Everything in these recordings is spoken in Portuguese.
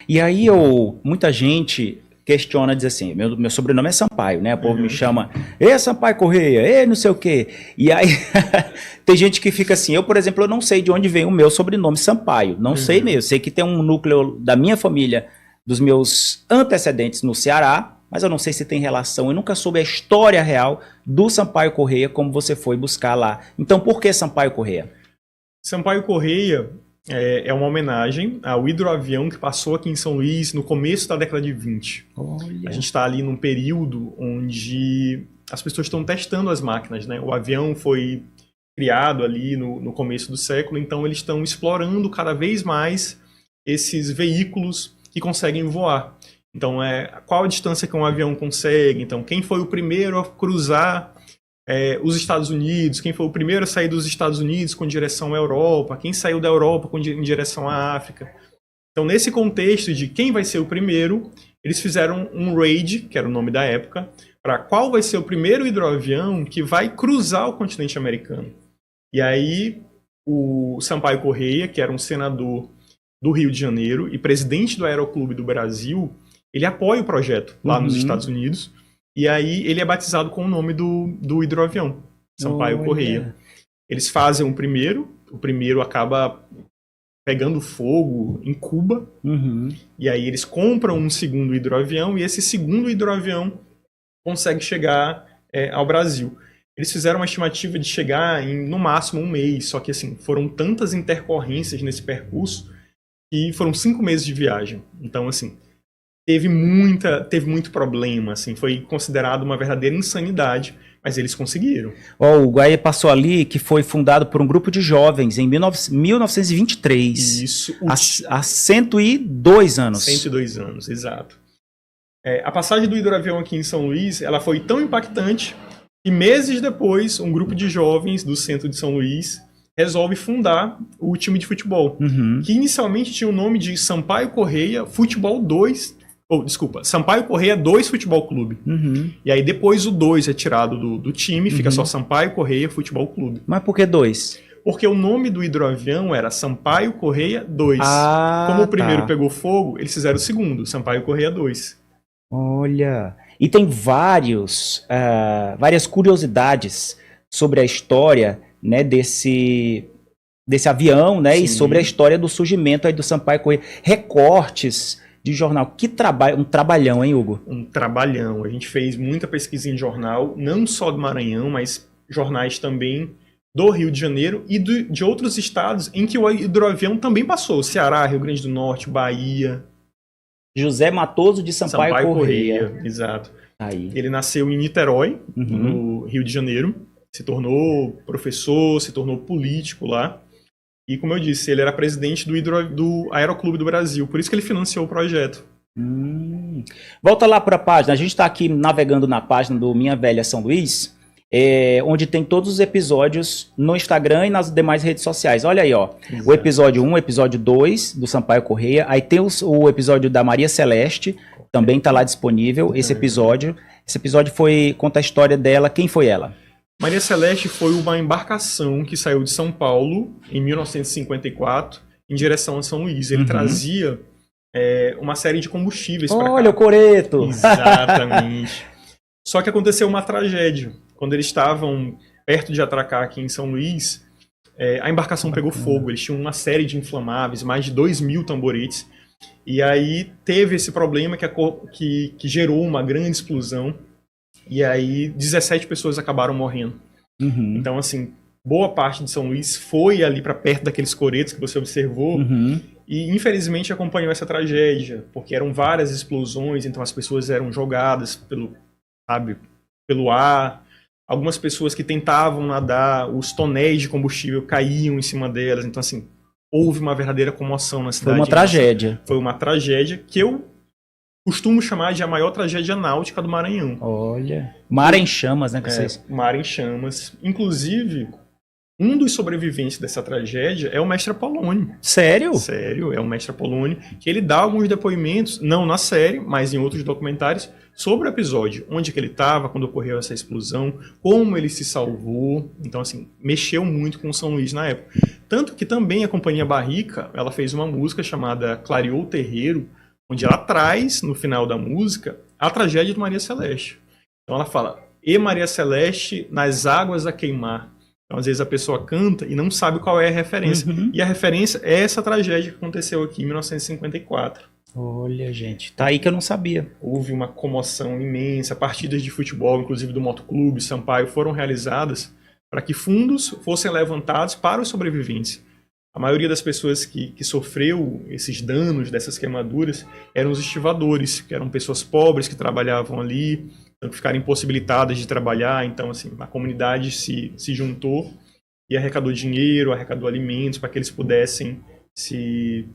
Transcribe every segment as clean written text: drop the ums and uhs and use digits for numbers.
E aí muita gente questiona, diz assim, meu sobrenome é Sampaio, né? O povo me chama, Sampaio Correia, não sei o quê. E aí tem gente que fica assim, eu, por exemplo, eu não sei de onde vem o meu sobrenome Sampaio, não sei mesmo. Sei que tem um núcleo da minha família, dos meus antecedentes no Ceará, mas eu não sei se tem relação, eu nunca soube a história real do Sampaio Correia, como você foi buscar lá. Então, por que Sampaio Correia? Sampaio Correia é uma homenagem ao hidroavião que passou aqui em São Luís no começo da década de 20. Olha. A gente está ali num período onde as pessoas estão testando as máquinas, né? O avião foi criado ali no começo do século, então eles estão explorando cada vez mais esses veículos que conseguem voar. Então, qual a distância que um avião consegue? Então, quem foi o primeiro a cruzar os Estados Unidos? Quem foi o primeiro a sair dos Estados Unidos com direção à Europa? Quem saiu da Europa em direção à África? Então, nesse contexto de quem vai ser o primeiro, eles fizeram um raid, que era o nome da época, para qual vai ser o primeiro hidroavião que vai cruzar o continente americano. E aí, o Sampaio Correia, que era um senador do Rio de Janeiro e presidente do Aeroclube do Brasil, ele apoia o projeto lá nos Estados Unidos, e aí ele é batizado com o nome do hidroavião, Sampaio Correia. Eles fazem o primeiro acaba pegando fogo em Cuba, e aí eles compram um segundo hidroavião, e esse segundo hidroavião consegue chegar ao Brasil. Eles fizeram uma estimativa de chegar em, no máximo, 1 mês, só que assim, foram tantas intercorrências nesse percurso que foram 5 meses de viagem. Então, assim, teve muito problema, assim, foi considerado uma verdadeira insanidade, mas eles conseguiram. O Guaê passou ali, que foi fundado por um grupo de jovens em 1923. Isso. Há 102 anos. 102 anos, exato. A passagem do hidroavião aqui em São Luís, ela foi tão impactante que meses depois, um grupo de jovens do centro de São Luís resolve fundar o time de futebol, que inicialmente tinha o nome de Sampaio Correia Futebol 2, Sampaio Correia 2 Futebol Clube. E aí depois o 2 é tirado do time, fica só Sampaio Correia Futebol Clube. Mas por que 2? Porque o nome do hidroavião era Sampaio Correia 2. Como o primeiro pegou fogo, eles fizeram o segundo, Sampaio Correia 2. Olha, e tem várias curiosidades sobre a história, né, desse avião, né, e sobre a história do surgimento aí do Sampaio Correia. Recortes de jornal. Que trabalho, um trabalhão, hein, Hugo? Um trabalhão. A gente fez muita pesquisa em jornal, não só do Maranhão, mas jornais também do Rio de Janeiro e de outros estados em que o hidroavião também passou. Ceará, Rio Grande do Norte, Bahia. José Matoso de Sampaio Correia. Exato. Aí. Ele nasceu em Niterói, no Rio de Janeiro. Se tornou professor, se tornou político lá. E, como eu disse, ele era presidente do Aeroclube do Brasil. Por isso que ele financiou o projeto. Volta lá para a página. A gente está aqui navegando na página do Minha Velha São Luís, onde tem todos os episódios no Instagram e nas demais redes sociais. Olha aí, ó. Exato. O episódio 1, o episódio 2 do Sampaio Correia. Aí tem o episódio da Maria Celeste, também está lá disponível, esse episódio. Esse episódio conta a história dela. Quem foi ela? Maria Celeste foi uma embarcação que saiu de São Paulo em 1954 em direção a São Luís. Ele trazia uma série de combustíveis para cá. Olha o coreto! Exatamente. Só que aconteceu uma tragédia. Quando eles estavam perto de atracar aqui em São Luís, a embarcação pegou fogo. Eles tinham uma série de inflamáveis, mais de 2.000 tamboretes. E aí teve esse problema que gerou uma grande explosão. E aí 17 pessoas acabaram morrendo. Então, assim, boa parte de São Luís foi ali para perto daqueles coretos que você observou. E, infelizmente, acompanhou essa tragédia, porque eram várias explosões, então as pessoas eram jogadas pelo ar. Algumas pessoas que tentavam nadar, os tonéis de combustível caíam em cima delas. Então, assim, houve uma verdadeira comoção na cidade. Foi uma tragédia. Foi uma tragédia que eu costumo chamar de a maior tragédia náutica do Maranhão. Olha. Mar em chamas, né? Mar em chamas. Inclusive, um dos sobreviventes dessa tragédia é o mestre Apolônio. Sério? Sério, é o mestre Apolônio, que ele dá alguns depoimentos, não na série, mas em outros documentários, sobre o episódio, onde que ele estava quando ocorreu essa explosão, como ele se salvou. Então, assim, mexeu muito com São Luís na época. Tanto que também a Companhia Barrica, ela fez uma música chamada Clareou o Terreiro, onde ela traz, no final da música, a tragédia de Maria Celeste. Então ela fala, e Maria Celeste nas águas a queimar. Então, às vezes a pessoa canta e não sabe qual é a referência. Uhum. E a referência é essa tragédia que aconteceu aqui em 1954. Olha, gente, tá aí que eu não sabia. Houve uma comoção imensa, partidas de futebol, inclusive do Motoclube, Sampaio, foram realizadas para que fundos fossem levantados para os sobreviventes. A maioria das pessoas que sofreu esses danos dessas queimaduras eram os estivadores, que eram pessoas pobres que trabalhavam ali, que ficaram impossibilitadas de trabalhar. Então, assim, a comunidade se juntou e arrecadou dinheiro, arrecadou alimentos para que eles pudessem se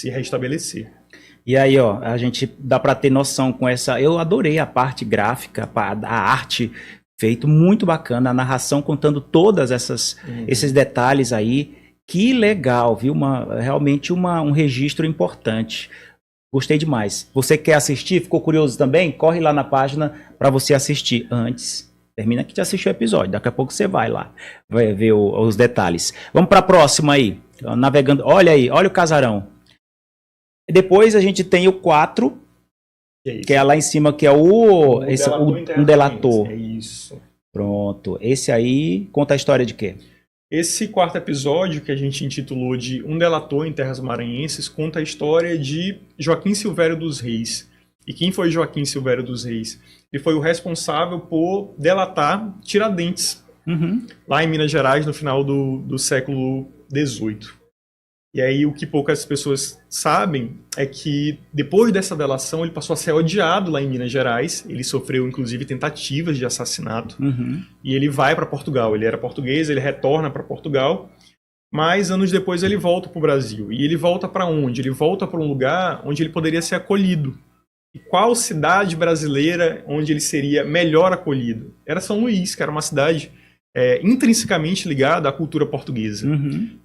restabelecer. E aí, ó, a gente dá para ter noção com essa... Eu adorei a parte gráfica, a arte feito muito bacana, a narração contando todas esses detalhes aí. Que legal, viu? Realmente um registro importante. Gostei demais. Você quer assistir? Ficou curioso também? Corre lá na página para você assistir. Antes, termina aqui de assistir o episódio. Daqui a pouco você vai lá, vai ver os detalhes. Vamos para a próxima aí. Navegando. Olha aí, olha o casarão. Depois a gente tem o 4, que é lá em cima, que é um delator. É isso. Pronto. Esse aí conta a história de quê? Esse quarto episódio, que a gente intitulou de Um Delator em Terras Maranhenses, conta a história de Joaquim Silvério dos Reis. E quem foi Joaquim Silvério dos Reis? Ele foi o responsável por delatar Tiradentes, lá em Minas Gerais, no final do século XVIII. E aí o que poucas pessoas sabem é que depois dessa delação ele passou a ser odiado lá em Minas Gerais. Ele sofreu inclusive tentativas de assassinato. E ele vai para Portugal. Ele era português, ele retorna para Portugal, mas anos depois ele volta para o Brasil. E ele volta para onde? Ele volta para um lugar onde ele poderia ser acolhido. E qual cidade brasileira onde ele seria melhor acolhido? Era São Luís, que era uma cidade intrinsecamente ligada à cultura portuguesa.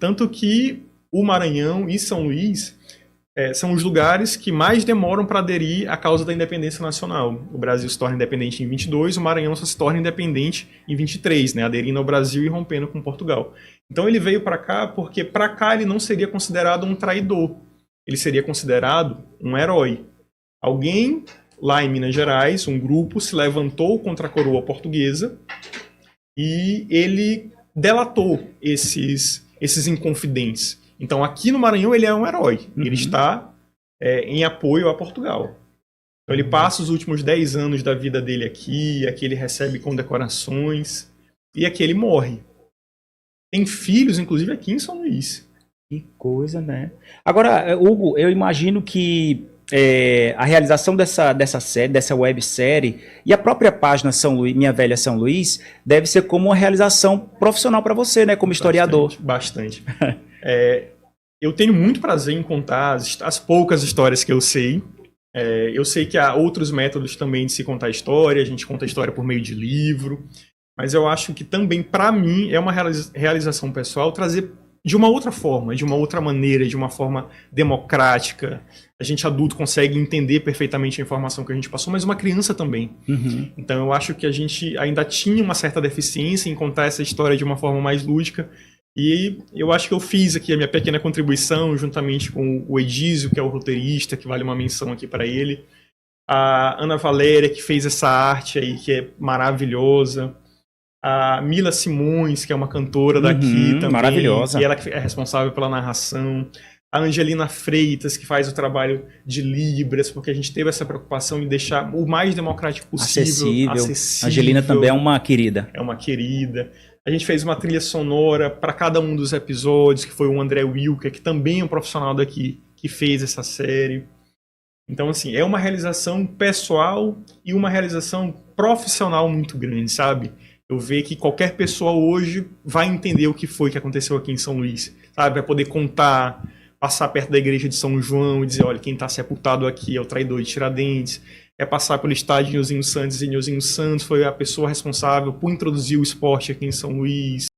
Tanto que o Maranhão e São Luís são os lugares que mais demoram para aderir à causa da independência nacional. O Brasil se torna independente em 22, o Maranhão só se torna independente em 23, né, aderindo ao Brasil e rompendo com Portugal. Então ele veio para cá porque para cá ele não seria considerado um traidor, ele seria considerado um herói. Alguém lá em Minas Gerais, um grupo, se levantou contra a coroa portuguesa e ele delatou esses inconfidentes. Então, aqui no Maranhão, ele é um herói. Ele está em apoio a Portugal. Então, ele passa os últimos 10 anos da vida dele aqui ele recebe condecorações, e aqui ele morre. Tem filhos, inclusive, aqui em São Luís. Que coisa, né? Agora, Hugo, eu imagino que a realização dessa série, dessa websérie, e a própria página Minha Velha São Luís, deve ser como uma realização profissional para você, né? Como historiador. Bastante. Eu tenho muito prazer em contar as poucas histórias que eu sei. Eu sei que há outros métodos também de se contar história. A gente conta a história por meio de livro. Mas eu acho que também, para mim, é uma realização pessoal trazer de uma outra forma, de uma outra maneira, de uma forma democrática. A gente adulto consegue entender perfeitamente a informação que a gente passou, mas uma criança também. Então eu acho que a gente ainda tinha uma certa deficiência em contar essa história de uma forma mais lúdica. E eu acho que eu fiz aqui a minha pequena contribuição, juntamente com o Edísio, que é o roteirista, que vale uma menção aqui para ele. A Ana Valéria, que fez essa arte aí, que é maravilhosa. A Mila Simões, que é uma cantora daqui também. Maravilhosa. E ela que é responsável pela narração. A Angelina Freitas, que faz o trabalho de Libras, porque a gente teve essa preocupação em deixar o mais democrático possível. Acessível. A Angelina também é uma querida. É uma querida. A gente fez uma trilha sonora para cada um dos episódios, que foi o André Wilker, que também é um profissional daqui, que fez essa série. Então, assim, é uma realização pessoal e uma realização profissional muito grande, sabe? Eu vejo que qualquer pessoa hoje vai entender o que foi que aconteceu aqui em São Luís, sabe? Vai poder contar, passar perto da igreja de São João e dizer, olha, quem está sepultado aqui é o traidor de Tiradentes. É passar pelo estádio de Nhozinho Santos, e Nhozinho Santos foi a pessoa responsável por introduzir o esporte aqui em São Luís.